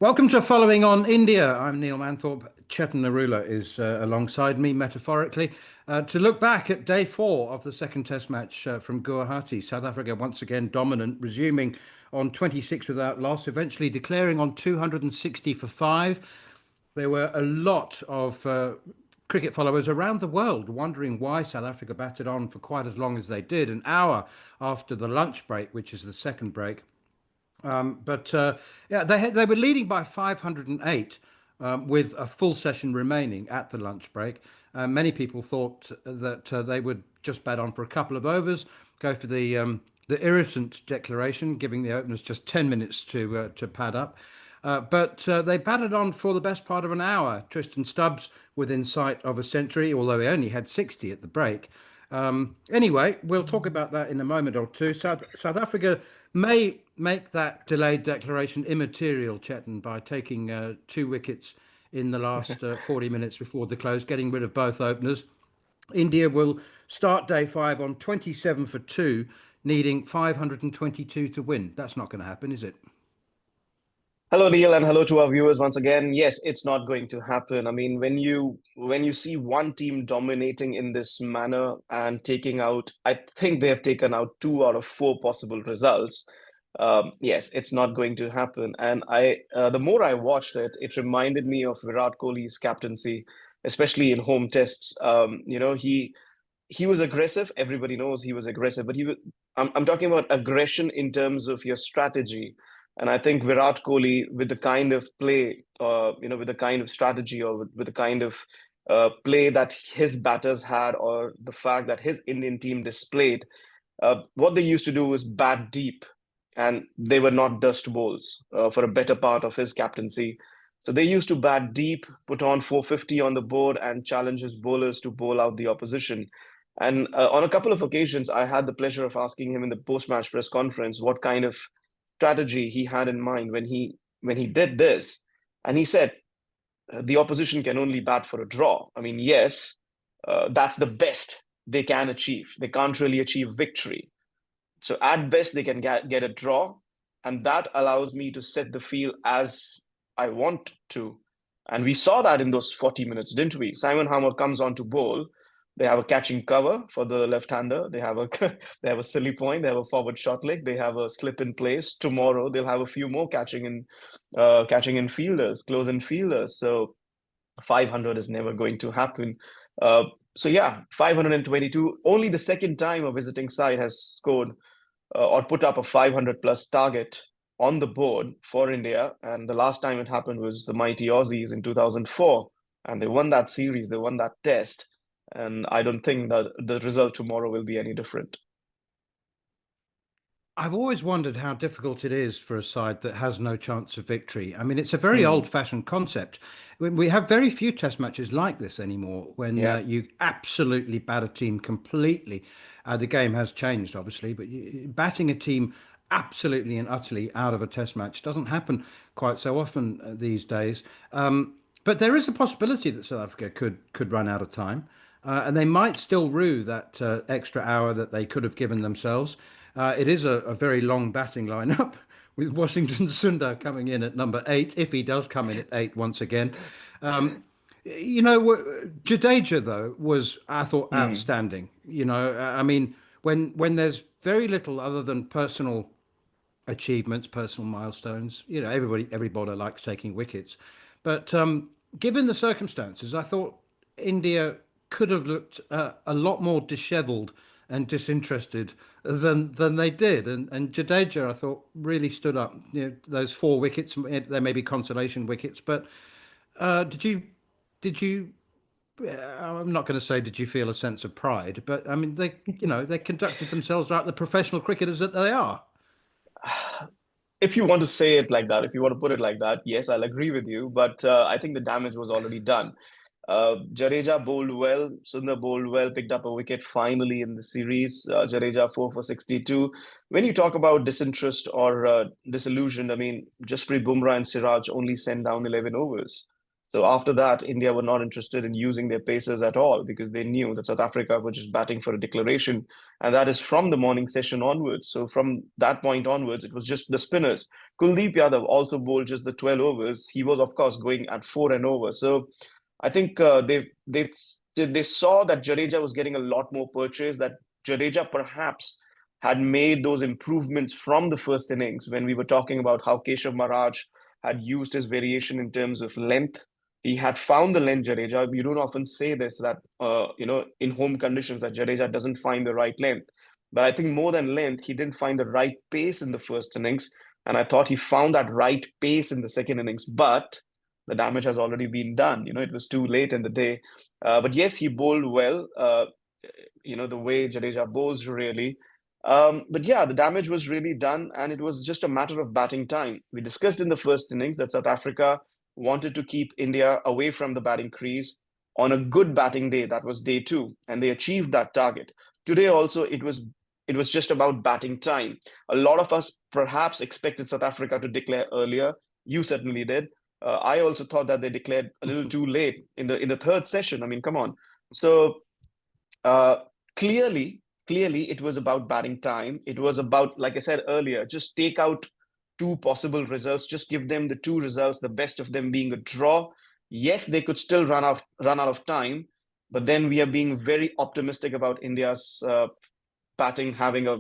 Welcome to Following on India. I'm Neil Manthorp. Chetan Narula is alongside me, metaphorically, to look back at day four of the second Test match from Guwahati. South Africa once again dominant, resuming on 26 without loss, eventually declaring on 260 for five. There were a lot of cricket followers around the world wondering why South Africa batted on for quite as long as they did, an hour after the lunch break, which is the second break. But yeah, they were leading by 508 with a full session remaining at the lunch break. Many people thought that they would just bat on for a couple of overs, go for the irritant declaration, giving the openers just 10 minutes to pad up. But they batted on for the best part of an hour. Tristan Stubbs within sight of a century, although he only had 60 at the break. Anyway, we'll talk about that in a moment or two. South Africa may make that delayed declaration immaterial, Chetan, by taking two wickets in the last 40 minutes before the close, getting rid of both openers. India will start day five on 27 for two, needing 522 to win. That's not going to happen, is it? Hello, Neil, and hello to our viewers once again. Yes, it's not going to happen. I mean, when you see one team dominating in this manner and taking out, I think they have taken out two out of four possible results. Yes, it's not going to happen. And the more I watched it, it reminded me of Virat Kohli's captaincy, especially in home tests. He was aggressive. Everybody knows he was aggressive, but I'm talking about aggression in terms of your strategy. And I think Virat Kohli, with the kind of play, with the kind of strategy or with the kind of play that his batters had, or the fact that his Indian team displayed, what they used to do was bat deep, and they were not dust bowls for a better part of his captaincy. So they used to bat deep, put on 450 on the board, and challenge his bowlers to bowl out the opposition. And on a couple of occasions, I had the pleasure of asking him in the post-match press conference what kind of strategy he had in mind when he did this. And he said the opposition can only bat for a draw. I mean, yes, that's the best they can achieve. They can't really achieve victory. So at best they can get a draw, and that allows me to set the field as I want to. And we saw that in those 40 minutes, didn't we? Simon Harmer comes on to bowl. They have a catching cover for the left-hander. They have a they have a silly point. They have a forward short leg. They have a slip in place. Tomorrow they'll have a few more catching in fielders, close in fielders. So 500 is never going to happen. So yeah, 522. Only the second time a visiting side has scored or put up a 500 plus target on the board for India, and the last time it happened was the mighty Aussies in 2004, and they won that series. They won that test. And I don't think that the result tomorrow will be any different. I've always wondered how difficult it is for a side that has no chance of victory. I mean, it's a very old-fashioned concept. We have very few test matches like this anymore when Yeah. you absolutely bat a team completely. The game has changed, obviously, but batting a team absolutely and utterly out of a test match doesn't happen quite so often these days. But there is a possibility that South Africa could run out of time. And they might still rue that extra hour that they could have given themselves. It is a very long batting lineup with Washington Sundar coming in at number eight, if he does come in at eight once again. Jadeja, though, was, I thought, Mm. outstanding. I mean, when there's very little other than personal achievements, personal milestones, every bowler likes taking wickets. But given the circumstances, I thought India could have looked a lot more dishevelled and disinterested than they did. And Jadeja, I thought, really stood up. Those four wickets, there may be consolation wickets, but did you? I'm not going to say did you feel a sense of pride, but I mean they conducted themselves like the professional cricketers that they are. If you want to say it like that, if you want to put it like that, yes, I'll agree with you. But I think the damage was already done. Jadeja bowled well, Sundar bowled well, picked up a wicket finally in the series. Jadeja 4 for 62. When you talk about disinterest or disillusioned, I mean, Jasprit Bumrah and Siraj only sent down 11 overs. So after that, India were not interested in using their pacers at all because they knew that South Africa were just batting for a declaration. And that is from the morning session onwards. So from that point onwards, it was just the spinners. Kuldeep Yadav also bowled just the 12 overs. He was, of course, going at 4 and over. So I think they saw that Jadeja was getting a lot more purchase, that Jadeja perhaps had made those improvements from the first innings when we were talking about how Keshav Maharaj had used his variation in terms of length. He had found the length, Jadeja. You don't often say this, that, in home conditions, that Jadeja doesn't find the right length. But I think more than length, he didn't find the right pace in the first innings. And I thought he found that right pace in the second innings. But the damage has already been done. It was too late in the day. But yes, he bowled well, the way Jadeja bowls, really. But yeah, the damage was really done, and it was just a matter of batting time. We discussed in the first innings that South Africa wanted to keep India away from the batting crease on a good batting day. That was day 2, and they achieved that target. Today also, it was just about batting time. A lot of us perhaps expected South Africa to declare earlier. You certainly did. I also thought that they declared a little too late in the third session. I mean, come on. So clearly, it was about batting time. It was about, like I said earlier, just take out 2 possible results. Just give them the 2 results, the best of them being a draw. Yes, they could still run out of time, but then we are being very optimistic about India's batting having a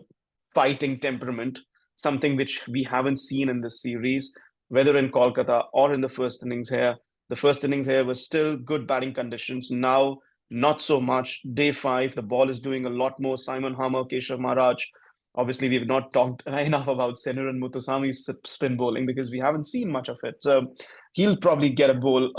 fighting temperament, something which we haven't seen in this series, whether in Kolkata or in the first innings here. The first innings here was still good batting conditions. Now, not so much. Day 5, the ball is doing a lot more. Simon Harmer, Keshav Maharaj. Obviously, we've not talked enough about Senur and Muthusami's spin bowling because we haven't seen much of it. So he'll probably get a bowl,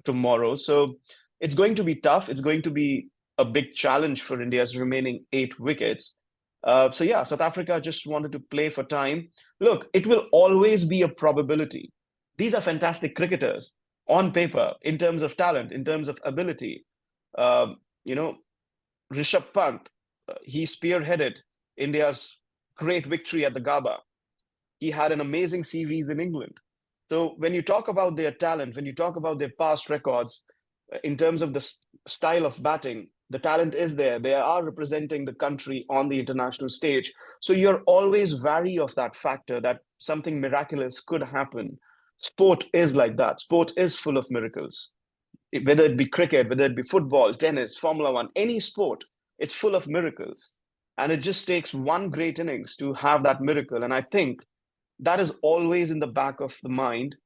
tomorrow. So it's going to be tough. It's going to be a big challenge for India's remaining 8 wickets. So yeah, South Africa just wanted to play for time. Look, it will always be a probability. These are fantastic cricketers on paper, in terms of talent, in terms of ability. Rishabh Pant, he spearheaded India's great victory at the Gabba. He had an amazing series in England. So when you talk about their talent, when you talk about their past records, in terms of the style of batting, the talent is there. They are representing the country on the international stage. So you're always wary of that factor that something miraculous could happen. Sport is like that. Sport is full of miracles. Whether it be cricket, whether it be football, tennis, Formula One, any sport, it's full of miracles. And it just takes one great innings to have that miracle. And I think that is always in the back of the mind,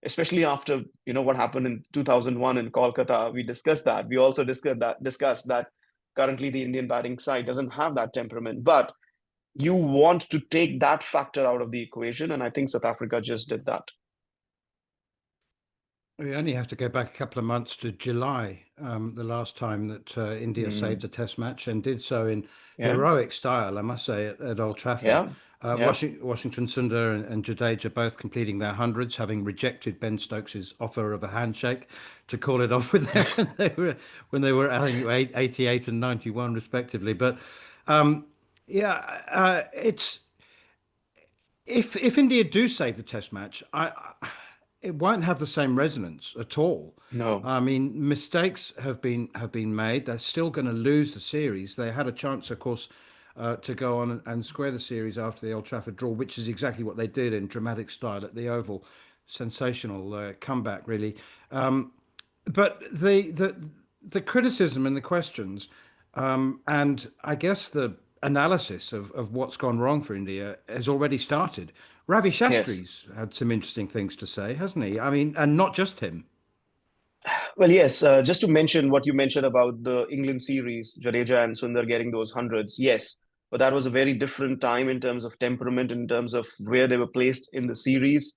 especially after what happened in 2001 in Kolkata. We discussed that. We also discussed that currently the Indian batting side doesn't have that temperament. But you want to take that factor out of the equation, and I think South Africa just did that. We only have to go back a couple of months to July, the last time that India saved a test match, and did so in heroic style, I must say, at Old Trafford. Washington Sundar and Jadeja both completing their hundreds, having rejected Ben Stokes' offer of a handshake to call it off with them when they were I think 88 and 91 respectively. But it's if India do save the test match, it won't have the same resonance at all. No. I mean, mistakes have been made. They're still going to lose the series. They had a chance, of course, to go on and square the series after the Old Trafford draw, which is exactly what they did in dramatic style at the Oval. Sensational comeback, really. But the criticism and the questions, and I guess the analysis of what's gone wrong for India has already started. Ravi Shastri's had some interesting things to say, hasn't he? I mean, and not just him. Well, yes, just to mention what you mentioned about the England series, Jadeja and Sundar getting those hundreds, yes, but that was a very different time in terms of temperament, in terms of where they were placed in the series.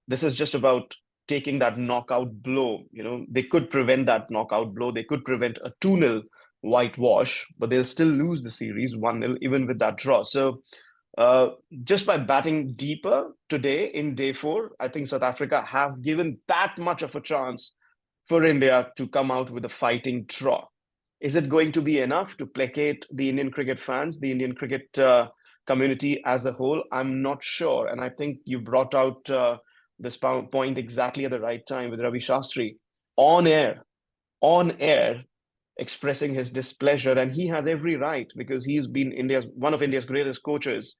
This is just about taking that knockout blow. They could prevent that knockout blow. They could prevent a 2-0 whitewash, but they'll still lose the series 1-0, even with that draw. So just by batting deeper today in day 4, I think South Africa have given that much of a chance for India to come out with a fighting draw. Is it going to be enough to placate the Indian cricket fans, the Indian cricket community as a whole? I'm not sure. And I think you brought out this point exactly at the right time with Ravi Shastri on air, expressing his displeasure, and he has every right because he's been one of India's greatest coaches.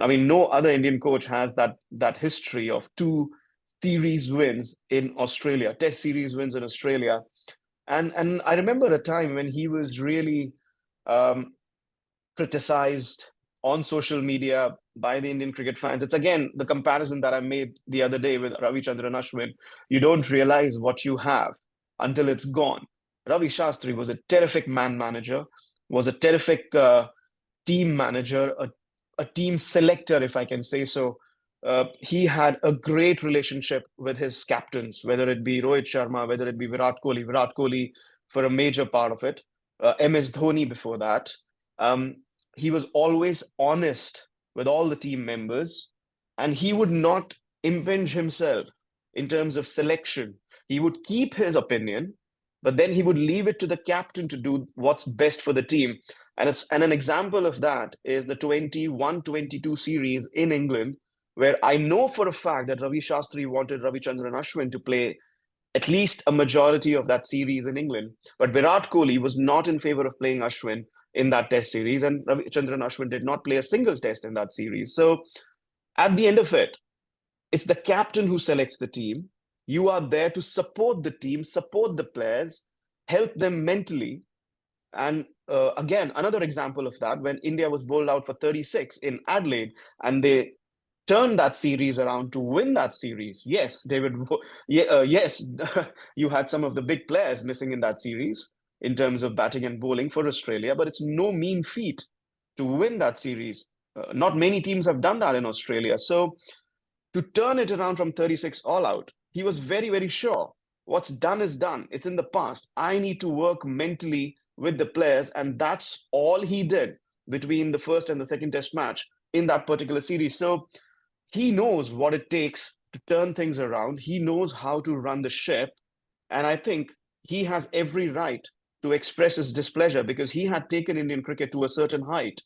I mean, no other Indian coach has that history of two series wins in Australia, Test series wins in Australia, and I remember a time when he was really um, criticized on social media by the Indian cricket fans. It's again the comparison that I made the other day with Ravichandran Ashwin. You don't realize what you have until it's gone. Ravi Shastri was a terrific man manager, was a terrific team manager, a team selector, if I can say so. He had a great relationship with his captains, whether it be Rohit Sharma, whether it be Virat Kohli for a major part of it, MS Dhoni before that. Um, he was always honest with all the team members, and he would not impinge himself in terms of selection. He would keep his opinion, but then he would leave it to the captain to do what's best for the team. And an example of that is the 21-22 series in England, where I know for a fact that Ravi Shastri wanted Ravichandran Ashwin to play at least a majority of that series in England. But Virat Kohli was not in favor of playing Ashwin in that test series, and Ravichandran Ashwin did not play a single test in that series. So at the end of it, it's the captain who selects the team. You are there to support the team, support the players, help them mentally. And again, another example of that, when India was bowled out for 36 in Adelaide, and they turned that series around to win that series. Yes, David, yes, you had some of the big players missing in that series in terms of batting and bowling for Australia, but it's no mean feat to win that series. Not many teams have done that in Australia. So to turn it around from 36 all out, he was very, very sure. What's done is done. It's in the past. I need to work mentally with the players, and that's all he did between the first and the second test match in that particular series. So he knows what it takes to turn things around. He knows how to run the ship. And I think he has every right to express his displeasure because he had taken Indian cricket to a certain height.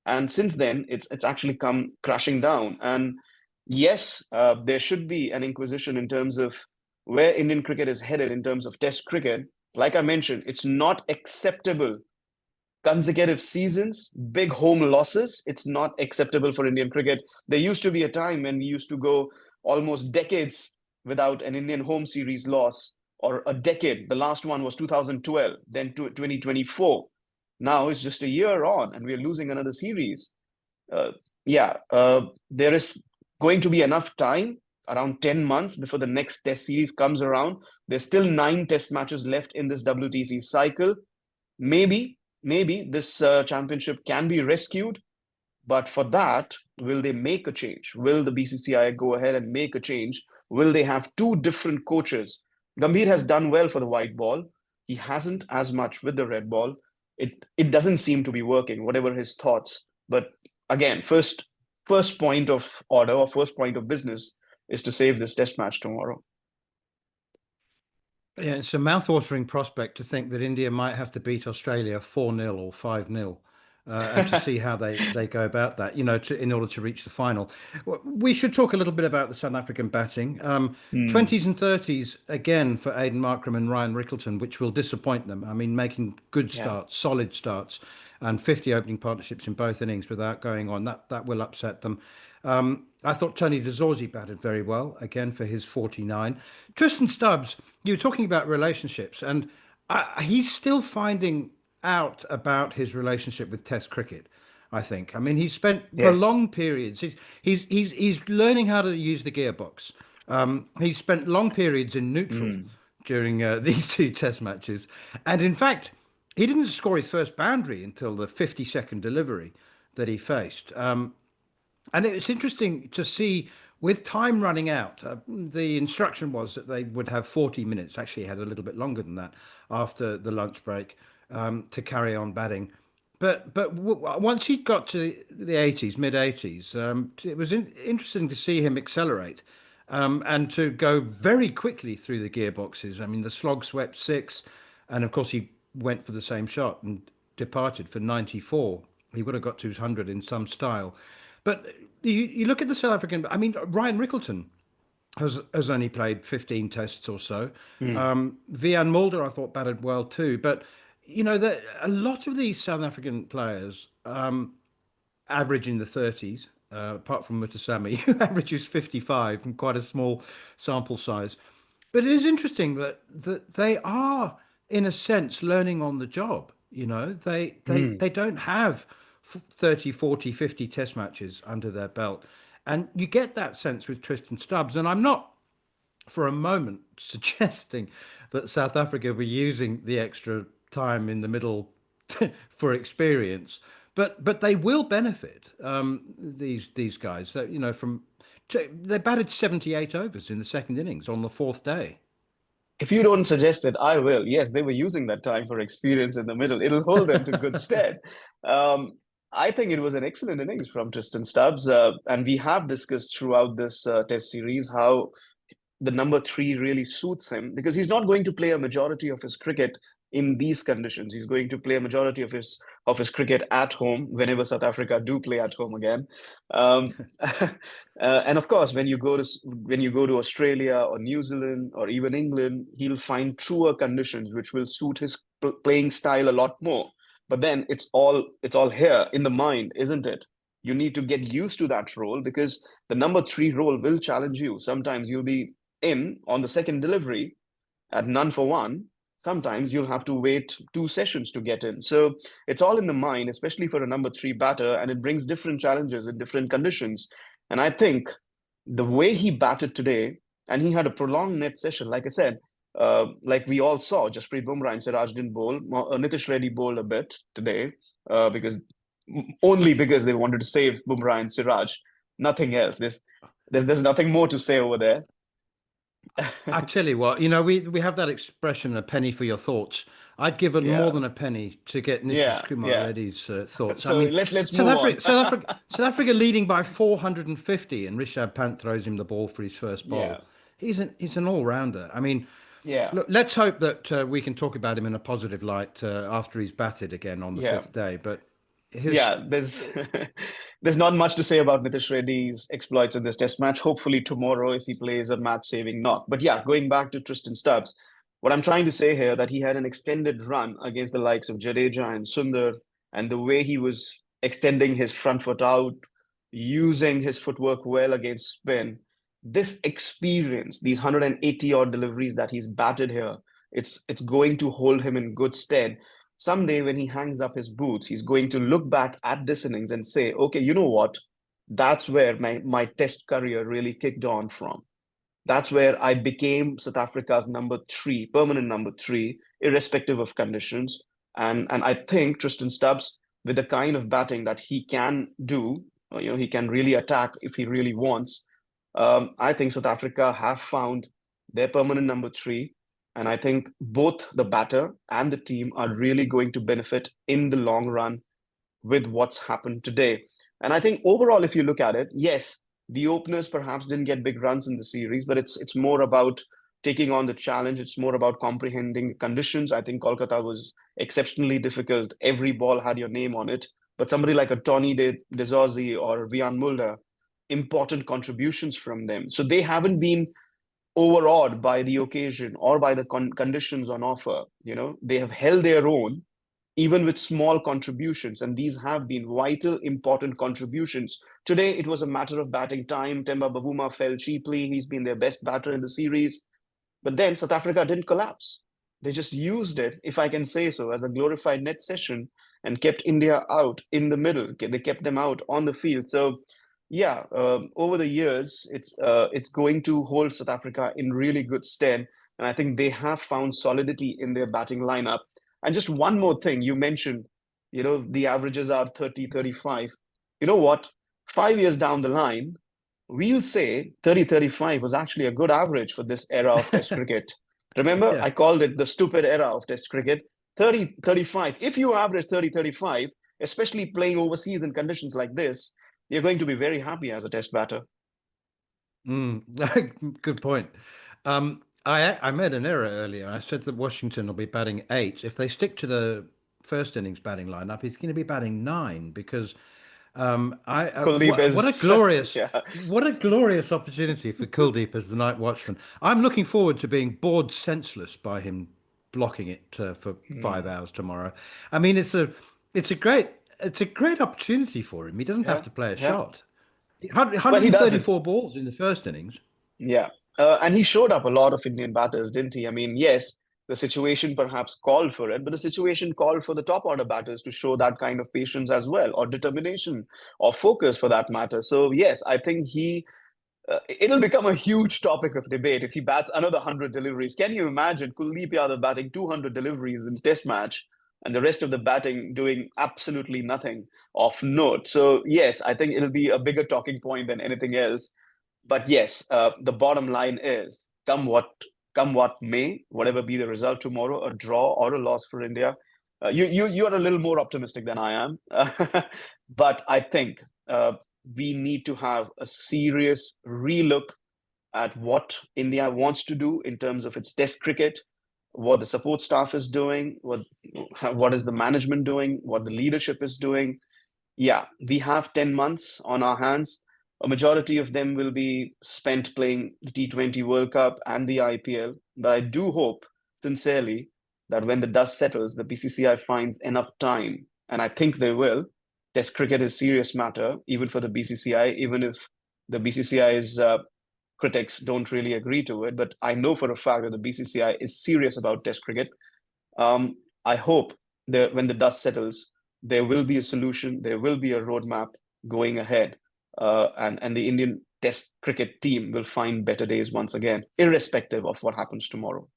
And since then, it's actually come crashing down. And yes, there should be an inquisition in terms of where Indian cricket is headed in terms of Test cricket. Like I mentioned, it's not acceptable. Consecutive seasons, big home losses, it's not acceptable for Indian cricket. There used to be a time when we used to go almost decades without an Indian home series loss, or a decade. The last one was 2012, then 2024. Now it's just a year on, and we're losing another series. There is going to be enough time, around 10 months before the next test series comes around. There's still 9 test matches left in this WTC cycle. Maybe this championship can be rescued, but for that, will they make a change? Will the BCCI go ahead and make a change? Will they have 2 different coaches? Gambhir has done well for the white ball. He hasn't as much with the red ball. It doesn't seem to be working, whatever his thoughts. But again, first point of order or first point of business is to save this test match tomorrow. Yeah, it's a mouth-watering prospect to think that India might have to beat Australia 4-0 or 5-0, and to see how they go about that, in order to reach the final. We should talk a little bit about the South African batting. 20s and 30s again for Aiden Markram and Ryan Rickleton, which will disappoint them. I mean, making good starts, solid starts, and 50 opening partnerships in both innings without going on. That will upset them. I thought Tony de Zorzi batted very well again for his 49. Tristan Stubbs, you were talking about relationships, and he's still finding out about his relationship with Test cricket. I think. I mean, he's spent prolonged periods. He's learning how to use the gearbox. He's spent long periods in neutral during these 2 Test matches, and in fact, he didn't score his first boundary until the 50-second delivery that he faced. And it's interesting to see, with time running out, the instruction was that they would have 40 minutes, actually had a little bit longer than that after the lunch break, to carry on batting. But once he got to the 80s, mid 80s, it was interesting to see him accelerate, and to go very quickly through the gearboxes. I mean, the slog swept 6, and of course he went for the same shot and departed for 94. He would have got to his 100 in some style. But you look at the South African, I mean, Ryan Rickleton, has only played 15 tests or so. Hmm. Vian Mulder, I thought, batted well too. But, a lot of these South African players average in the 30s, apart from Mutasami, who averages 55 and quite a small sample size. But it is interesting that they are, in a sense, learning on the job. Hmm. They don't have 30, 40, 50 test matches under their belt. And you get that sense with Tristan Stubbs. And I'm not for a moment suggesting that South Africa were using the extra time in the middle for experience, but they will benefit, these guys. That from they batted 78 overs in the second innings on the fourth day. If you don't suggest it, I will. Yes, they were using that time for experience in the middle. It'll hold them to good stead. Um, I think it was an excellent innings from Tristan Stubbs, and we have discussed throughout this Test series how the number three really suits him because he's not going to play a majority of his cricket in these conditions. He's going to play a majority of his cricket at home whenever South Africa do play at home again. Um, and of course, when you go to Australia or New Zealand or even England, he'll find truer conditions which will suit his playing style a lot more. But then it's all here in the mind, isn't it? You need to get used to that role because the number three role will challenge you. Sometimes you'll be in on the second delivery at none for one. Sometimes you'll have to wait two sessions to get in. So it's all in the mind, especially for a number three batter, and it brings different challenges in different conditions. And I think the way he batted today, and he had a prolonged net session, like I said, like we all saw, Jasprit Bumrah and Siraj didn't bowl. Nitish Reddy bowled a bit today because only because they wanted to save Bumrah and Siraj, nothing else. There's nothing more to say over there. I tell you what, we have that expression, a penny for your thoughts. I'd give it more Yeah, than a penny to get Nitish yeah, Kumar yeah. Reddy's thoughts. I So mean, let's move on. South Africa leading by 450, and Rishabh Pant throws him the ball for his first Yeah, bowl. He's an all-rounder. I mean, yeah, look, let's hope that we can talk about him in a positive light after he's batted again on the yeah, fifth day. But his yeah. There's there's not much to say about Nitish Reddy's exploits in this Test match. Hopefully tomorrow, if he plays a match-saving knock. But yeah, going back to Tristan Stubbs, what I'm trying to say here that he had an extended run against the likes of Jadeja and Sundar, and the way he was extending his front foot out, using his footwork well against spin. This experience, these 180 odd deliveries that he's batted here, it's going to hold him in good stead. Someday when he hangs up his boots, he's going to look back at this innings and say, okay, you know what? That's where my test career really kicked on from. That's where I became South Africa's number three, permanent number three, irrespective of conditions. And I think Tristan Stubbs, with the kind of batting that he can do, he can really attack if he really wants. I think South Africa have found their permanent number three. And I think both the batter and the team are really going to benefit in the long run with what's happened today. And I think overall, if you look at it, yes, the openers perhaps didn't get big runs in the series, but it's more about taking on the challenge. It's more about comprehending the conditions. I think Kolkata was exceptionally difficult. Every ball had your name on it. But somebody like a Tony De Dezorzi or Vian Mulder, important contributions from them. So they haven't been overawed by the occasion or by the conditions on offer. They have held their own even with small contributions, and these have been vital, important contributions. Today, it was a matter of batting time. Temba Bavuma fell cheaply. He's been their best batter in the series. But then South Africa didn't collapse. They just used it, if I can say so, as a glorified net session and kept India out in the middle. They kept them out on the field. So, yeah, over the years, it's going to hold South Africa in really good stead. And I think they have found solidity in their batting lineup. And just one more thing, you mentioned, the averages are 30, 35. You know what? 5 years down the line, we'll say 30, 35 was actually a good average for this era of Test cricket. Remember, yeah. I called it the stupid era of Test cricket. 30, 35. If you average 30, 35, especially playing overseas in conditions like this, you're going to be very happy as a Test batter. Good point. I made an error earlier. I said that Washington will be batting eight. If they stick to the first innings batting lineup, he's going to be batting nine because Kuldeep What a is, glorious, yeah, what a glorious opportunity for Kuldeep as the night watchman. I'm looking forward to being bored senseless by him blocking it for 5 hours tomorrow. I mean, it's a great, it's a great opportunity for him. He doesn't have yeah, to play a yeah. shot. Well, he does it. 134 balls in the first innings. Yeah. And he showed up a lot of Indian batters, didn't he? I mean, yes, the situation perhaps called for it, but the situation called for the top order batters to show that kind of patience as well, or determination, or focus for that matter. So, yes, I think it'll become a huge topic of debate if he bats another 100 deliveries. Can you imagine Kuldeep Yadav batting 200 deliveries in Test match and the rest of the batting doing absolutely nothing of note? So, yes, I think it'll be a bigger talking point than anything else. But yes, the bottom line is come what may, whatever be the result tomorrow, a draw or a loss for India. You are a little more optimistic than I am, but I think we need to have a serious relook at what India wants to do in terms of its Test cricket, what the support staff is doing, what is the management doing, what the leadership is doing. Yeah, we have 10 months on our hands. A majority of them will be spent playing the T20 World Cup and the IPL. But I do hope, sincerely, that when the dust settles, the BCCI finds enough time, and I think they will. Test cricket is serious matter, even for the BCCI, even if the BCCI's critics don't really agree to it. But I know for a fact that the BCCI is serious about Test cricket. I hope that when the dust settles, there will be a solution, there will be a roadmap going ahead, and the Indian Test cricket team will find better days once again, irrespective of what happens tomorrow.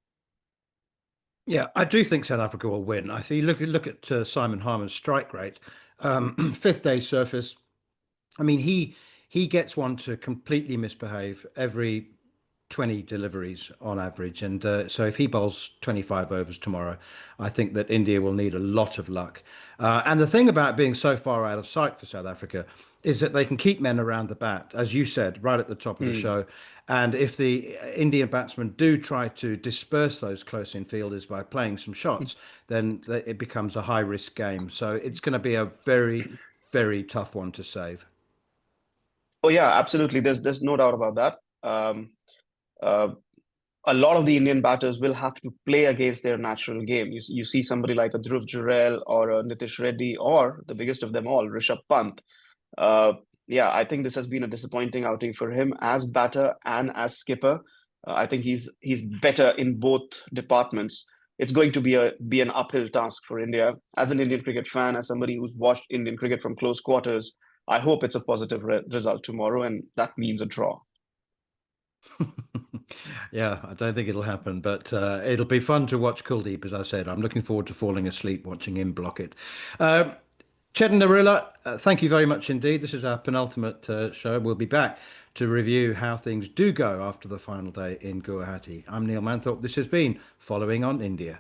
Yeah, I do think South Africa will win. I think look at Simon Harman's strike rate, fifth day surface. I mean, he gets one to completely misbehave every 20 deliveries on average. And so if he bowls 25 overs tomorrow, I think that India will need a lot of luck. And the thing about being so far out of sight for South Africa is that they can keep men around the bat, as you said, right at the top of the Hmm. show. And if the Indian batsmen do try to disperse those close in fielders by playing some shots, then it becomes a high risk game. So it's going to be a very, very tough one to save. Oh yeah, absolutely. There's no doubt about that. Uh, a lot of the Indian batters will have to play against their natural game. You see somebody like a Dhruv Jurel or a Nitish Reddy, or the biggest of them all, Rishabh Pant. Uh, yeah, I think this has been a disappointing outing for him as batter and as skipper. I think he's better in both departments. It's going to be an uphill task for India. As an Indian cricket fan, as somebody who's watched Indian cricket from close quarters, I hope it's a positive result tomorrow, and that means a draw. Yeah, I don't think it'll happen, but it'll be fun to watch Kuldeep, as I said. I'm looking forward to falling asleep watching him block it. Uh, Chetan Narula, thank you very much indeed. This is our penultimate show. We'll be back to review how things do go after the final day in Guwahati. I'm Neil Manthorp. This has been Following on India.